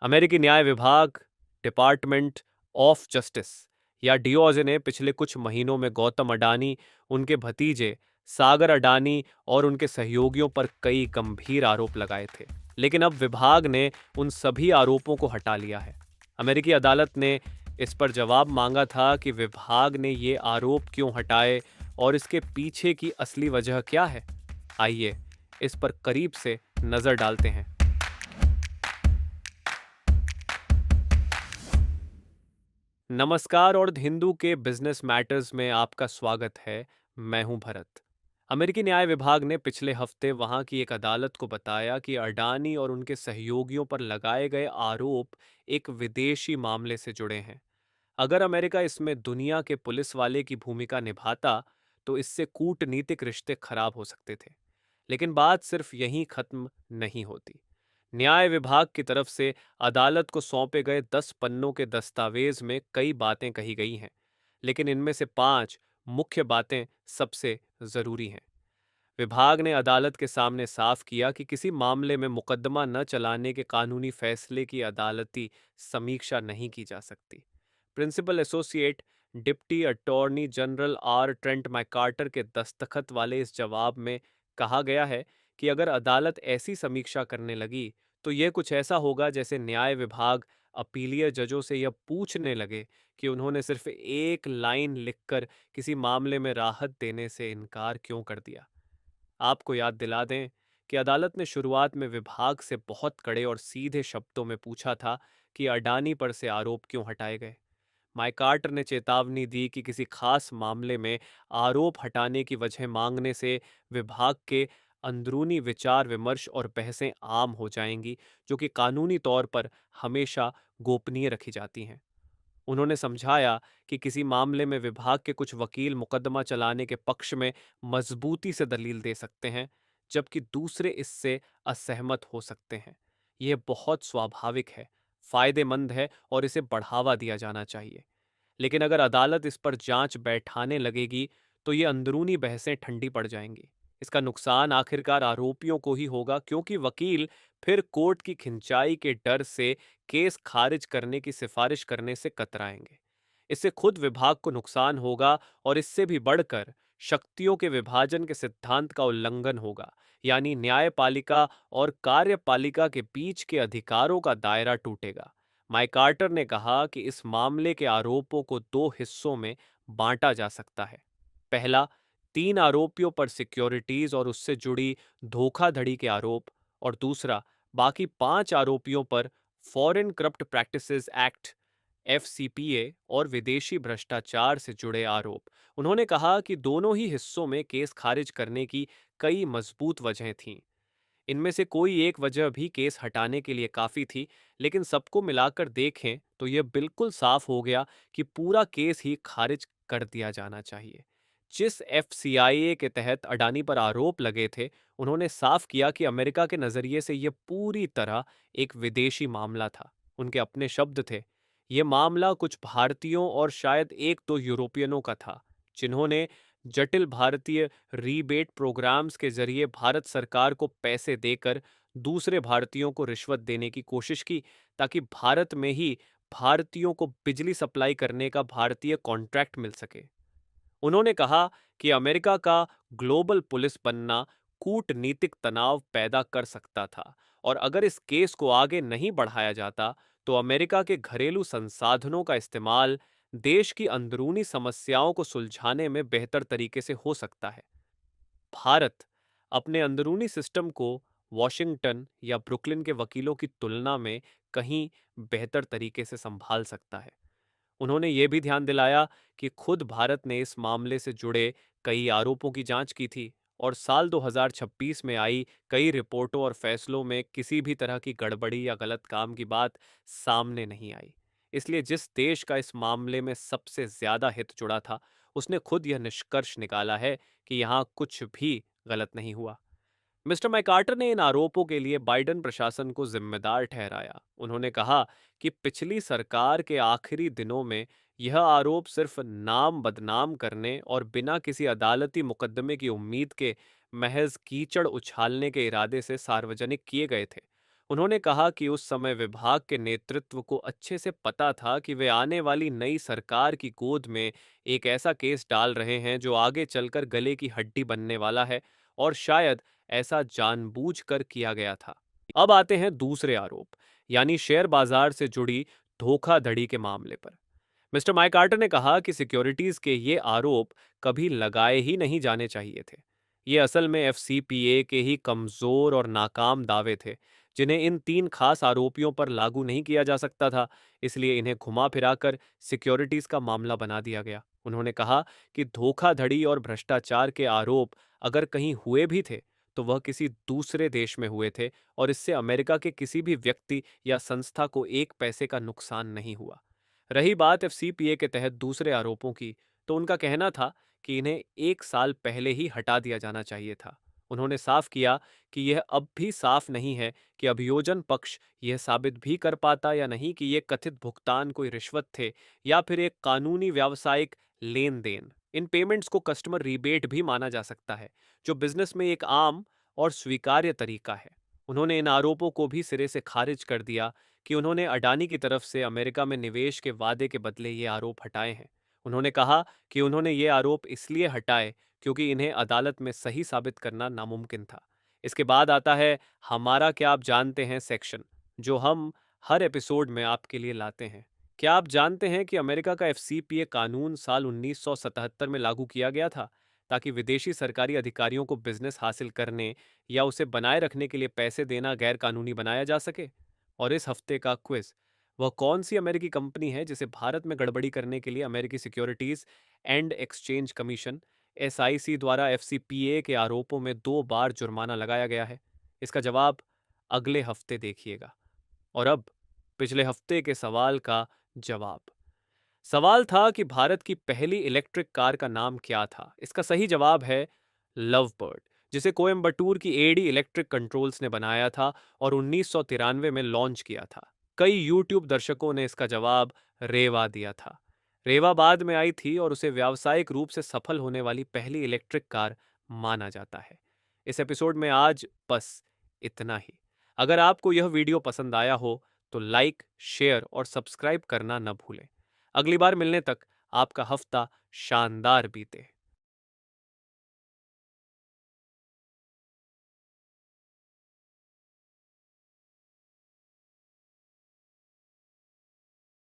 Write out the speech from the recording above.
अमेरिकी न्याय विभाग, डिपार्टमेंट ऑफ जस्टिस या डीओजे ने पिछले कुछ महीनों में गौतम अडानी, उनके भतीजे सागर अडानी और उनके सहयोगियों पर कई गंभीर आरोप लगाए थे। लेकिन अब विभाग ने उन सभी आरोपों को हटा लिया है। अमेरिकी अदालत ने इस पर जवाब मांगा था कि विभाग ने ये आरोप क्यों हटाए और इसके पीछे की असली वजह क्या है। आइए इस पर करीब से नजर डालते हैं। नमस्कार और हिंदू के बिजनेस मैटर्स में आपका स्वागत है। मैं हूं भरत। अमेरिकी न्याय विभाग ने पिछले हफ्ते वहां की एक अदालत को बताया कि अडानी और उनके सहयोगियों पर लगाए गए आरोप एक विदेशी मामले से जुड़े हैं। अगर अमेरिका इसमें दुनिया के पुलिस वाले की भूमिका निभाता तो इससे कूटनीतिक रिश्ते खराब हो सकते थे। लेकिन बात सिर्फ यहीं खत्म नहीं होती। न्याय विभाग की तरफ से अदालत को सौंपे गए 10 पन्नों के दस्तावेज में कई बातें कही गई हैं, लेकिन इनमें से 5 मुख्य बातें सबसे जरूरी हैं। विभाग ने अदालत के सामने साफ किया कि किसी मामले में मुकदमा न चलाने के कानूनी फैसले की अदालती समीक्षा नहीं की जा सकती। Principal associate deputy attorney general R Trent McCarter के दस्तखत वाले इस जवाब में कहा गया है कि अगर अदालत ऐसी समीक्षा करने लगी तो यह कुछ ऐसा होगा जैसे न्याय विभाग अपीलीय जजों से यह पूछने लगे कि उन्होंने सिर्फ एक लाइन लिखकर किसी मामले में राहत देने से इनकार क्यों कर दिया। आपको याद दिला दें कि अदालत ने शुरुआत में विभाग से बहुत कड़े और सीधे शब्दों में पूछा था कि अडानी पर से आरोप क्यों हटाए गए। माइकार्टर ने चेतावनी दी कि किसी खास मामले में आरोप हटाने की वजह मांगने से विभाग के अंदरूनी विचार विमर्श और बहसें आम हो जाएंगी, जो कि कानूनी तौर पर हमेशा गोपनीय रखी जाती हैं। उन्होंने समझाया कि किसी मामले में विभाग के कुछ वकील मुकदमा चलाने के पक्ष में मजबूती से दलील दे सकते हैं, जबकि दूसरे इससे असहमत हो सकते हैं। यह बहुत स्वाभाविक है, फायदेमंद है और इसे बढ़ावा दिया जाना चाहिए। लेकिन अगर अदालत इस पर जांच बैठाने लगेगी तो ये अंदरूनी बहसें ठंडी पड़ जाएंगी। इसका नुकसान आखिरकार आरोपियों को ही होगा, क्योंकि वकील फिर कोर्ट की खिंचाई के डर से केस खारिज करने की सिफारिश करने से कतराएंगे। इससे खुद विभाग को नुकसान होगा और इससे भी बढ़कर शक्तियों के विभाजन के सिद्धांत का उल्लंघन होगा, यानी न्यायपालिका और कार्यपालिका के बीच के अधिकारों का दायरा टूटेगा। माइकार्टर ने कहा कि इस मामले के आरोपों को 2 हिस्सों में बांटा जा सकता है। पहला, 3 आरोपियों पर सिक्योरिटीज और उससे जुड़ी धोखाधड़ी के आरोप, और दूसरा, बाकी 5 आरोपियों पर फॉरेन करप्ट प्रैक्टिसेस एक्ट एफसीपीए और विदेशी भ्रष्टाचार से जुड़े आरोप। उन्होंने कहा कि दोनों ही हिस्सों में केस खारिज करने की कई मजबूत वजहें थीं। इनमें से कोई एक वजह भी केस हटाने के लिए काफी थी, लेकिन सबको मिलाकर देखें तो यह बिल्कुल साफ हो गया कि पूरा केस ही खारिज कर दिया जाना चाहिए। जिस एफसीआईए के तहत अडानी पर आरोप लगे थे, उन्होंने साफ किया कि अमेरिका के नजरिए से यह पूरी तरह एक विदेशी मामला था। उनके अपने शब्द थे, यह मामला कुछ भारतीयों और शायद एक दो यूरोपियनों का था, जिन्होंने जटिल भारतीय रीबेट प्रोग्राम्स के जरिए भारत सरकार को पैसे देकर दूसरे भारतीयों को रिश्वत देने की कोशिश की, ताकि भारत में ही भारतीयों को बिजली सप्लाई करने का भारतीय कॉन्ट्रैक्ट मिल सके। उन्होंने कहा कि अमेरिका का ग्लोबल पुलिस बनना कूटनीतिक तनाव पैदा कर सकता था, और अगर इस केस को आगे नहीं बढ़ाया जाता तो अमेरिका के घरेलू संसाधनों का इस्तेमाल देश की अंदरूनी समस्याओं को सुलझाने में बेहतर तरीके से हो सकता है। भारत अपने अंदरूनी सिस्टम को वॉशिंगटन या ब्रुकलिन के वकीलों की तुलना में कहीं बेहतर तरीके से संभाल सकता है। उन्होंने ये भी ध्यान दिलाया कि खुद भारत ने इस मामले से जुड़े कई आरोपों की जांच की थी, और साल 2026 में आई कई रिपोर्टों और फैसलों में किसी भी तरह की गड़बड़ी या गलत काम की बात सामने नहीं आई। इसलिए जिस देश का इस मामले में सबसे ज्यादा हित जुड़ा था, उसने खुद यह निष्कर्ष निकाला है कि यहाँ कुछ भी गलत नहीं हुआ। मिस्टर मैकार्टर ने इन आरोपों के लिए बाइडेन प्रशासन को जिम्मेदार ठहराया। उन्होंने कहा कि पिछली सरकार के आखिरी दिनों में यह आरोप सिर्फ नाम बदनाम करने और बिना किसी अदालती मुकदमे की उम्मीद के महज कीचड़ उछालने के इरादे से सार्वजनिक किए गए थे। उन्होंने कहा कि उस समय विभाग के नेतृत्व को अच्छे से पता था कि वे आने वाली नई सरकार की गोद में एक ऐसा केस डाल रहे हैं जो आगे चलकर गले की हड्डी बनने वाला है, और शायद ऐसा जानबूझकर किया गया था। अब आते हैं दूसरे आरोप, यानी शेयर बाजार से जुड़ी धोखाधड़ी के मामले पर। मिस्टर माइकार्टर ने कहा कि सिक्योरिटीज के ये आरोप कभी लगाए ही नहीं जाने चाहिए थे। ये असल में एफसीपीए के ही कमजोर और नाकाम दावे थे, जिन्हें इन तीन खास आरोपियों पर लागू नहीं किया जा सकता था, इसलिए इन्हें घुमा फिराकर सिक्योरिटीज का मामला बना दिया गया। उन्होंने कहा कि धोखाधड़ी और भ्रष्टाचार के आरोप अगर कहीं हुए भी थे, तो वह किसी दूसरे देश में हुए थे और इससे अमेरिका के किसी भी व्यक्ति या संस्था को एक पैसे का नुकसान नहीं हुआ। रही बात एफसीपीए के तहत दूसरे आरोपों की, तो उनका कहना था कि इन्हें 1 साल पहले ही हटा दिया जाना चाहिए था। उन्होंने साफ किया कि यह अब भी साफ नहीं है कि अभियोजन पक्ष यह साबित भी कर पाता या नहीं कि ये कथित भुगतान कोई रिश्वत थे या फिर एक कानूनी व्यावसायिक लेन देन। इन पेमेंट्स को कस्टमर रिबेट भी माना जा सकता है, जो बिजनेस में एक आम और स्वीकार्य तरीका है। उन्होंने इन आरोपों को भी सिरे से खारिज कर दिया कि उन्होंने अडानी की तरफ से अमेरिका में निवेश के वादे के बदले ये आरोप हटाए हैं। उन्होंने कहा कि उन्होंने ये आरोप इसलिए हटाए क्योंकि इन्हें अदालत में सही साबित करना नामुमकिन था। इसके बाद आता है हमारा क्या आप जानते हैं सेक्शन, जो हम हर एपिसोड में आपके लिए लाते हैं। क्या आप जानते हैं कि अमेरिका का एफसीपीए कानून साल 1977 में लागू किया गया था, ताकि विदेशी सरकारी अधिकारियों को बिजनेस हासिल करने या उसे बनाए रखने के लिए पैसे देना गैर कानूनी बनाया जा सके। और इस हफ्ते का क्विज, वह कौन सी अमेरिकी कंपनी है जिसे भारत में गड़बड़ी करने के लिए अमेरिकी securities and exchange commission SIC द्वारा एफसीपीए के आरोपों में 2 बार जुर्माना लगाया गया है? इसका जवाब अगले हफ्ते देखिएगा। और अब पिछले हफ्ते के सवाल का जवाब। सवाल था कि भारत की पहली इलेक्ट्रिक कार का नाम क्या था। इसका सही जवाब है लव बर्ड, जिसे कोयम्बटूर की एडी इलेक्ट्रिक कंट्रोल्स ने बनाया था और 1993 में लॉन्च किया था। कई यूट्यूब दर्शकों ने इसका जवाब रेवा दिया था। रेवा बाद में आई थी और उसे व्यावसायिक रूप से सफल होने वाली पहली इलेक्ट्रिक कार माना जाता है। इस एपिसोड में आज बस इतना ही। अगर आपको यह वीडियो पसंद आया हो तो लाइक, शेयर और सब्सक्राइब करना न भूलें। अगली बार मिलने तक आपका हफ्ता शानदार बीते।